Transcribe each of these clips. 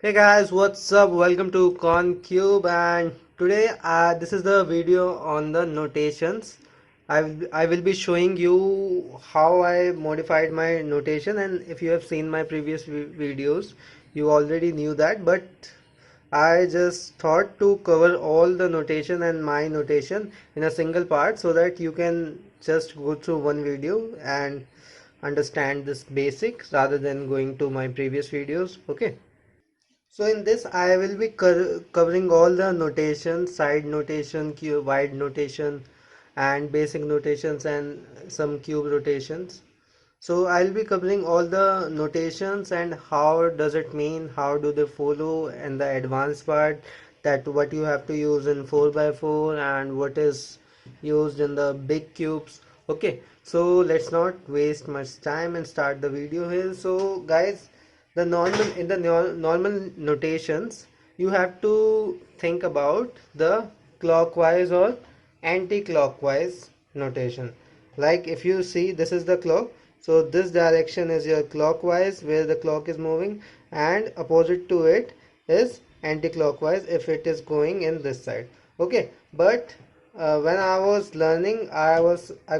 Hey guys, what's up? Welcome to Concube, and today this is the video on the notations. I will be showing you how I modified my notation, and if you have seen my previous videos, you already knew that, but I just thought to cover all the notation and my notation in a single part so that you can just go through one video and understand this basics rather than going to my previous videos. Okay. So in this I will be covering all the notations, side notation, cube, wide notation and basic notations and some cube rotations. So I'll be covering all the notations and how does it mean, how do they follow, and the advanced part, that what you have to use in 4x4 and what is used in the big cubes. Okay, so let's not waste much time and start the video here. So guys, the normal notations, you have to think about the clockwise or anti-clockwise notation. Like if you see, this is the clock, so this direction is your clockwise where the clock is moving, and opposite to it is anti-clockwise if it is going in this side. Okay, but when I was learning, I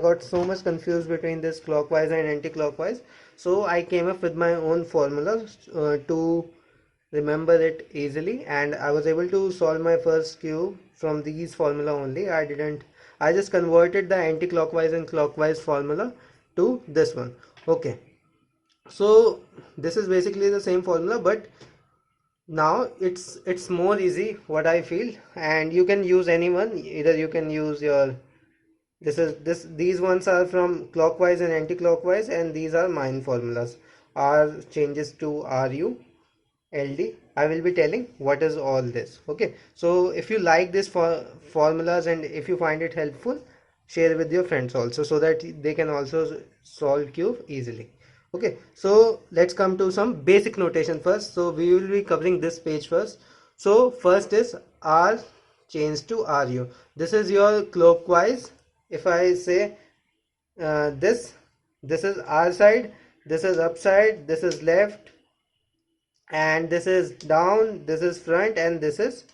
got so much confused between this clockwise and anti-clockwise, so I came up with my own formula to remember it easily, and I was able to solve my first cube from these formula only. I just converted the anti-clockwise and clockwise formula to this one. Okay, so this is basically the same formula, but now it's more easy what I feel, and you can use anyone. Either you can use your, these ones are from clockwise and anti-clockwise, and these are mine formulas. R changes to RU LD. I will be telling what is all this. Okay, so if you like this for formulas and if you find it helpful, share with your friends also so that they can also solve cube easily. Okay, so let's come to some basic notation first. So we will be covering this page first. So first is R change to RU. This is your clockwise. If I say this is R side, this is upside, this is left, and this is down, this is front, and this is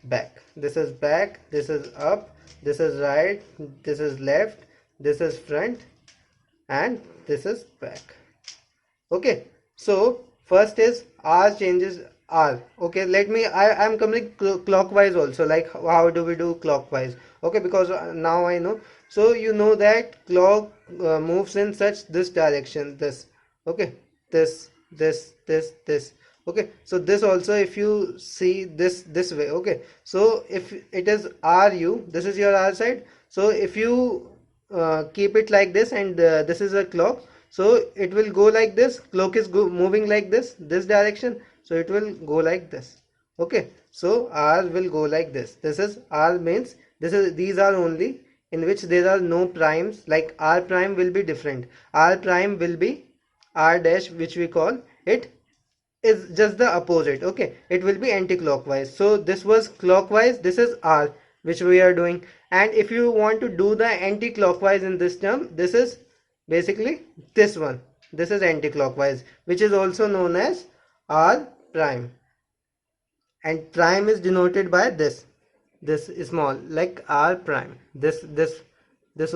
back. This is back, this is up, this is right, this is left, this is front, and this is back. Okay, so first is R changes R. Okay, let me, I'm coming clockwise also, like how do we do clockwise. Okay, because now I know. So you know that clock moves in such this direction, this. Okay, this. Okay, so this also, if you see this way. Okay, so if it is RU, this is your R side. So if you keep it like this, and this is a clock, so it will go like this. Clock is moving like this direction, so it will go like this. Okay, so R will go like this. This is R, means this is, these are only in which there are no primes. Like R prime will be different. R prime will be R dash, which we call it, is just the opposite. Okay, it will be anti-clockwise. So this was clockwise, this is R which we are doing. And if you want to do the anti-clockwise in this term, this is basically this one. This is anti-clockwise, which is also known as R prime, and prime is denoted by this small, like R prime. This this is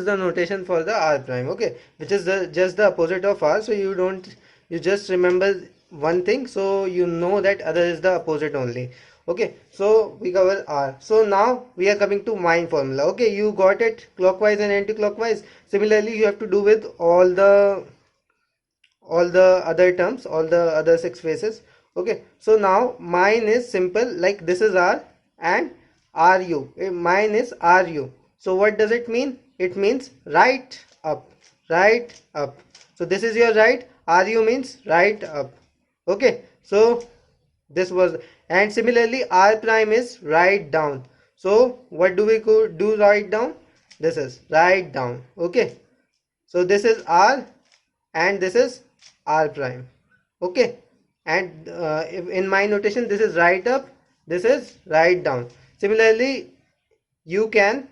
the notation for the R prime. Okay, which is just the opposite of R. So you just remember one thing, so you know that other is the opposite only. Okay, so we cover R. So now we are coming to mine formula. Okay, you got it, clockwise and anti-clockwise. Similarly, you have to do with all the other terms, all the other six phases. Okay, so now mine is simple, like this is R and RU. Mine is RU. So what does it mean? It means right up, right up. So this is your right. RU means right up. Okay, so this was, and similarly R prime is right down. So what do we do right down? This is right down. Okay, so this is R and this is R prime. Okay, and in my notation, this is right up, this is right down. Similarly, you can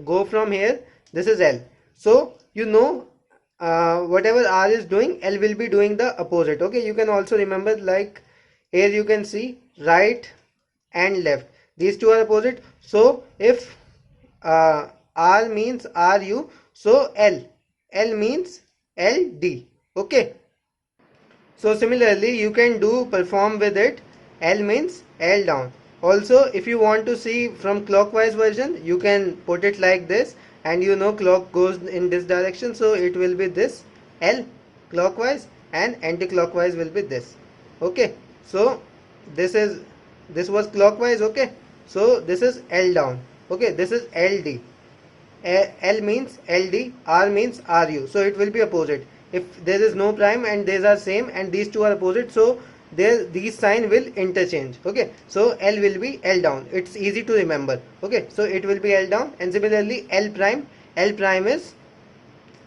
go from here, this is L. So you know whatever R is doing, L will be doing the opposite. Okay, you can also remember, like here you can see right and left, these two are opposite. So if R means RU, so L means LD. Okay, so similarly you can do perform with it. L means L down. Also, if you want to see from clockwise version, you can put it like this, and you know clock goes in this direction, so it will be this L clockwise, and anti-clockwise will be this. Okay, so this is, this was clockwise. Okay, so this is L down. Okay, this is LD. L means LD, R means RU, so it will be opposite. If there is no prime and these are same and these two are opposite, so there these sign will interchange. Okay, so L will be L down. It's easy to remember. Okay, so it will be L down, and similarly L prime is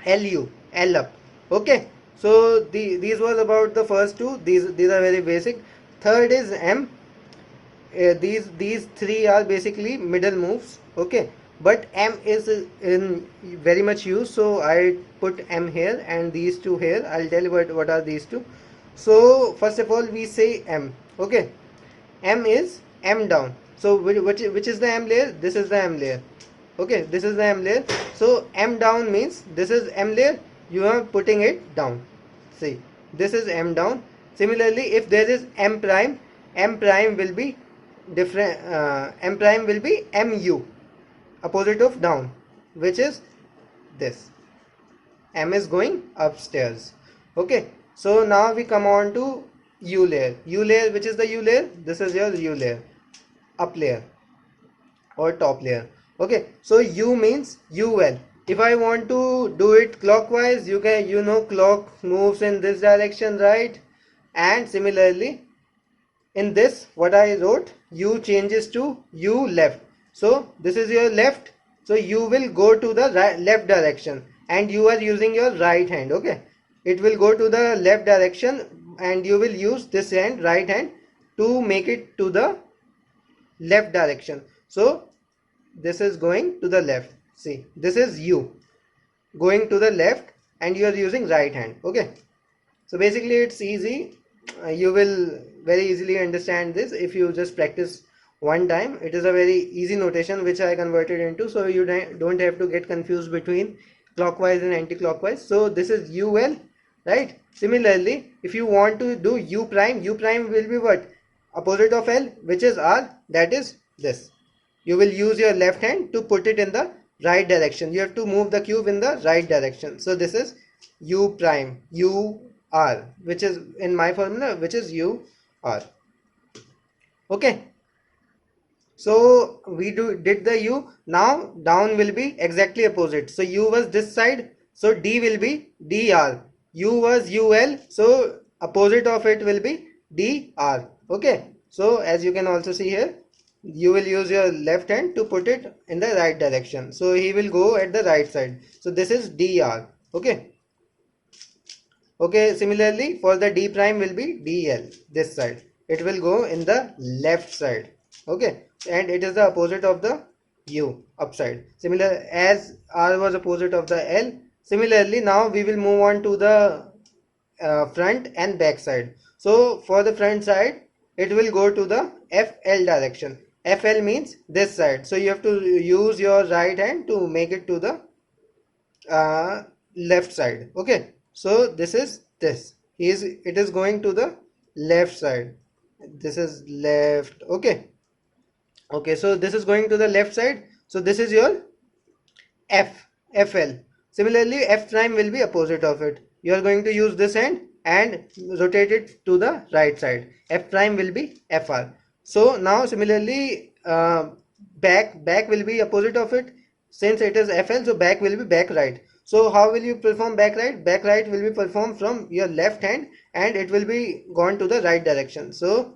LU, L up. Okay, so these was about the first two. These are very basic. Third is M. These three are basically middle moves. Okay, but M is in very much use, so I put M here and these two here. I'll tell you what are these two. So first of all we say M. Okay, M is M down. So which is the M layer? This is the M layer. Okay, this is the M layer. So M down means this is M layer, you are putting it down. See, this is M down. Similarly, if there is M prime will be different. M prime will be MU, opposite of down, which is this. M is going upstairs. Okay, so now we come on to U layer. U layer, which is the U layer? This is your U layer, up layer or top layer. Okay, so U means UL. If I want to do it clockwise, you can, you know, clock moves in this direction, right? And similarly in this, what I wrote, U changes to U left. So this is your left, so you will go to the right, left direction, and you are using your right hand. Okay, it will go to the left direction, and you will use this hand, right hand, to make it to the left direction. So this is going to the left. See, this is U going to the left, and you are using right hand. Okay, so basically it's easy. You will very easily understand this if you just practice one time. It is a very easy notation which I converted into, so you don't have to get confused between clockwise and anti-clockwise. So this is UL, right? Similarly, if you want to do U prime will be what? Opposite of L, which is R, that is this. You will use your left hand to put it in the right direction. You have to move the cube in the right direction. So this is U prime, U R, which is in my formula, which is U R. Okay, so we did the U. Now down will be exactly opposite. So U was this side, so D will be DR. U was UL, so opposite of it will be DR. Okay, so as you can also see here, you will use your left hand to put it in the right direction, so he will go at the right side. So this is DR. Okay, okay, similarly for the D prime will be DL, this side, it will go in the left side. Okay, and it is the opposite of the U, upside, similar as R was opposite of the L. Similarly, now we will move on to the front and back side. So for the front side, it will go to the FL direction. FL means this side, so you have to use your right hand to make it to the left side. Okay, so this is this, it is going to the left side. This is left. Okay, okay, so this is going to the left side, so this is your FL. Similarly, F prime will be opposite of it. You are going to use this hand and rotate it to the right side. F prime will be FR. So now similarly, back will be opposite of it. Since it is FL, so back will be back right. So how will you perform back right? Back right will be performed from your left hand, and it will be gone to the right direction. So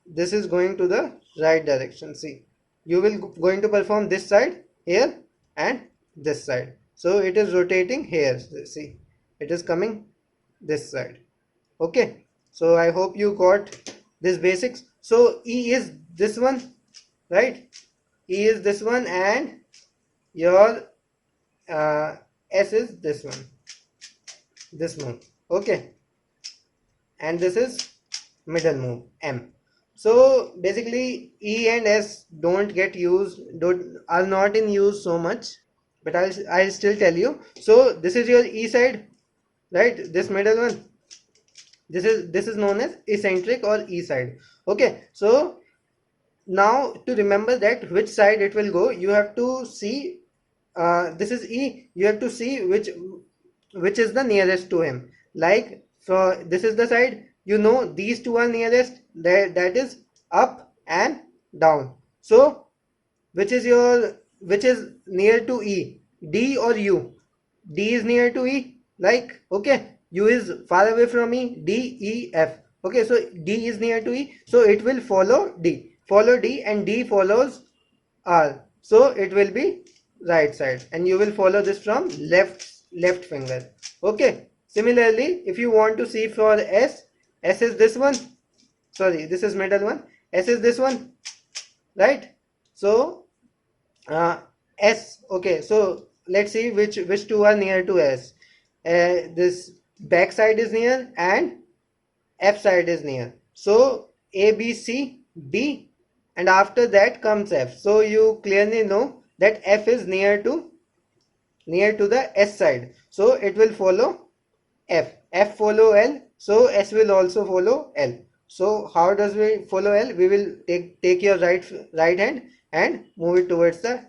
this is going to the right direction. See, you will going to perform this side here and this side, so it is rotating here. See, it is coming this side. Okay, so I hope you got this basics. So E is this one, right? E is this one, and your S is this one. this move. Okay, and this is middle move M. So basically E and S don't get used, don't are not in use so much, but I'll still tell you. So this is your E side, right? This middle one, this is known as eccentric or E side. Okay, so now to remember that which side it will go, you have to see, this is E, you have to see which is the nearest to him. Like, so this is the side, you know these two are nearest, that is up and down. So which is near to E, D or U? D is near to E, like, okay, U is far away from E, D, E, F. Okay, so D is near to E, so it will follow D, and D follows R. So it will be right side, and you will follow this from left finger. Okay. Similarly, if you want to see for S, S is this one. Sorry, this is middle one. S is this one, right? So uh, S. Okay, so let's see which two are near to S. This back side is near and F side is near. So A, B, C, B, and after that comes F. So you clearly know that F is near to the S side. So it will follow F. F follow L. So S will also follow L. So how does we follow L? We will take your right hand and move it towards the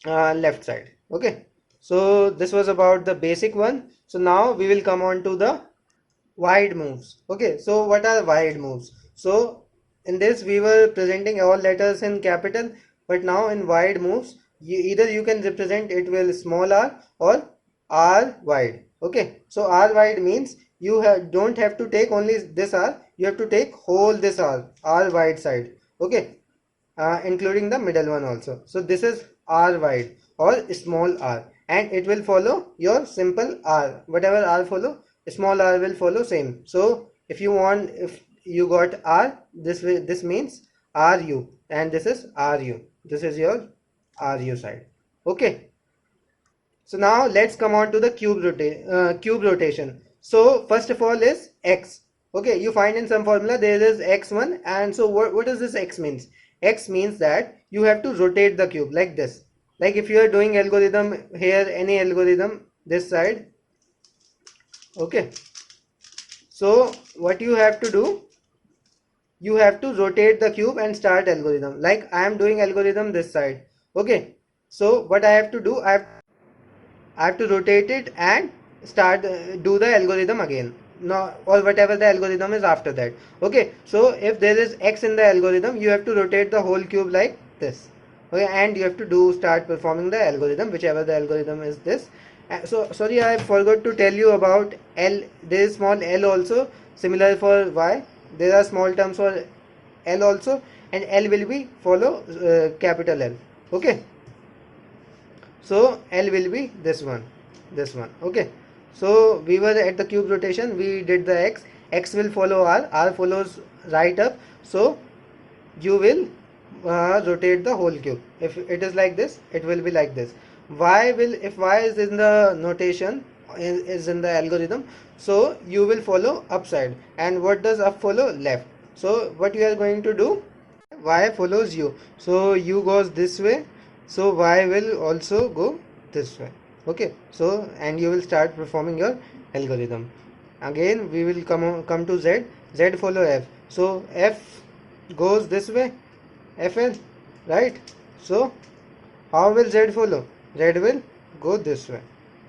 left side. Okay. So this was about the basic one. So now we will come on to the wide moves. Okay, so what are wide moves? So in this we were presenting all letters in capital, but now in wide moves, either you can represent it with small r or r wide. Okay, so r wide means you don't have to take only this r, you have to take whole this r wide side. Okay, including the middle one also. So this is r wide or small r, and it will follow your simple r. Whatever r follow, small r will follow same. So if you got r, this means ru, and this is ru. This is your ru side. Okay. So now let's come on to the cube rotation. So first of all is x. Okay, you find in some formula there is x1, and so what does this x means? X means that you have to rotate the cube like this. Like if you are doing algorithm here, any algorithm this side. Okay, so what you have to do, you have to rotate the cube and start algorithm. Like I am doing algorithm this side. Okay, so what I have to do, I have to rotate it and start do the algorithm again. No, or whatever the algorithm is after that. Okay, so if there is x in the algorithm, you have to rotate the whole cube like this. Okay, and you have to start performing the algorithm, whichever the algorithm is this. So sorry, I forgot to tell you about L. There is small L also, similar for Y. There are small terms for L also, and L will be follow capital L. Okay, so L will be this one. Okay, so we were at the cube rotation, we did the x will follow r follows right up, so you will rotate the whole cube. If it is like this, it will be like this. If y is in the notation, is in the algorithm, so you will follow upside. And what does up follow? Left. So what you are going to do, y follows u, so u goes this way, so y will also go this way. Okay, so and you will start performing your algorithm. Again we will come to z follow f, so f goes this way, fl, right? So how will z follow? Z will go this way,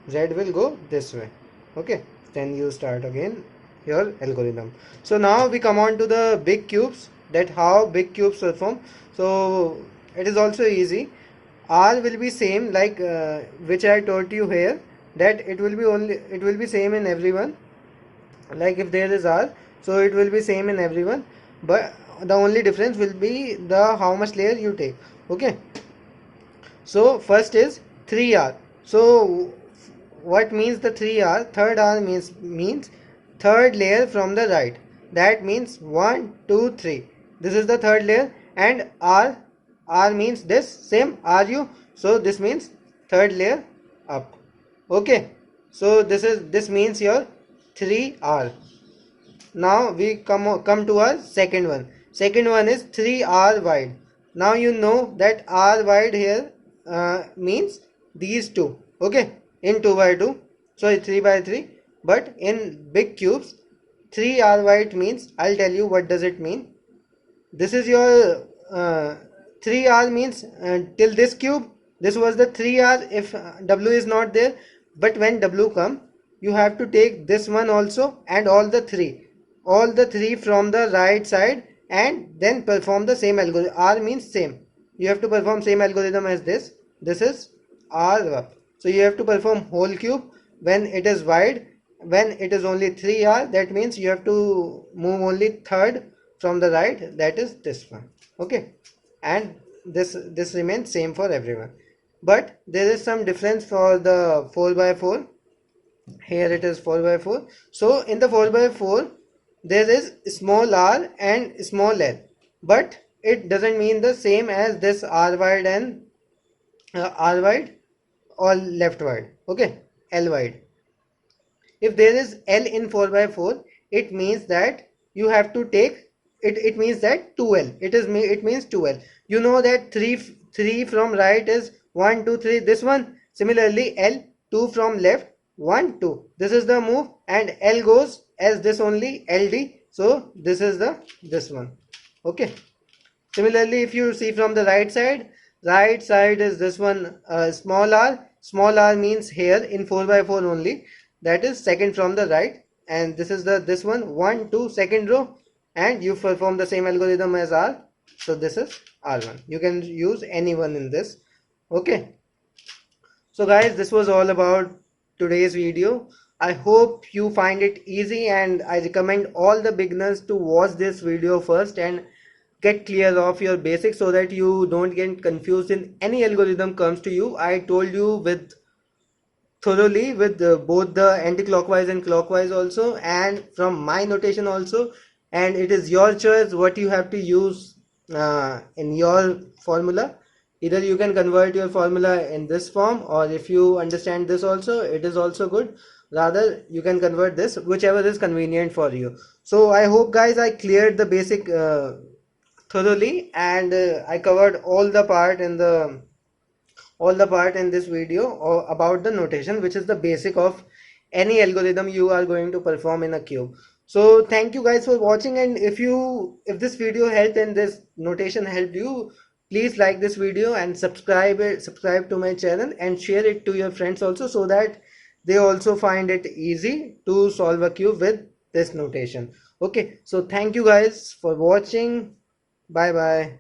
z will go this way. Okay, then you start again your algorithm. So now we come on to the big cubes, that how big cubes perform. So it is also easy. R will be same like which I told you here, that it will be same in everyone. Like if there is R, so it will be same in everyone, but the only difference will be the how much layer you take. Okay, so first is 3R. So what means the 3R? Third R means third layer from the right. That means 1 2 3. This is the third layer, and R means this same RU, so this means third layer up. Okay, So this means your 3R. Now we come to our second one. Second one is 3R wide. Now you know that R wide here means these two. Okay, in 2 by 2, sorry, 3 by 3. But in big cubes, 3R wide means, I'll tell you what does it mean. This is your 3R means till this cube, this was the 3R if W is not there. But when W come, you have to take this one also and all the three from the right side, and then perform the same algorithm. R means same, you have to perform same algorithm as this is R up. So you have to perform whole cube when it is wide. When it is only 3R, that means you have to move only third from the right, that is this one. Okay, and this remains same for everyone, but there is some difference for the 4 by 4. Here it is 4 by 4. So in the 4 by 4 there is small r and small l, but it doesn't mean the same as this r wide and r wide or left wide. Okay, l wide. If there is L in 4 by 4, it means that you have to take it means that 2L. It means 2L. You know that 3 from right is 1 2 3, this one. Similarly L, 2 from left, 1 2. This is the move, and L goes as this only, LD. So this is this one. Okay. Similarly, if you see from the right side is this one, small r. Small r means here in 4 by 4 only, that is second from the right, and this is this one, 1 2 second row, and you perform the same algorithm as R. So this is R1. You can use any one in this. Okay. So guys, this was all about today's video. I hope you find it easy, and I recommend all the beginners to watch this video first and get clear of your basics so that you don't get confused in any algorithm comes to you. I told you with thoroughly with both the anti-clockwise and clockwise also, and from my notation also, and it is your choice what you have to use in your formula. Either you can convert your formula in this form, or if you understand this also, it is also good. Rather, you can convert this, whichever is convenient for you. So I hope guys I cleared the basic thoroughly, and I covered all the part in this video about the notation, which is the basic of any algorithm you are going to perform in a cube. So thank you guys for watching, and if this video helped and this notation helped you, please like this video and subscribe to my channel, and share it to your friends also, so that they also find it easy to solve a cube with this notation. Okay, so thank you guys for watching. Bye bye.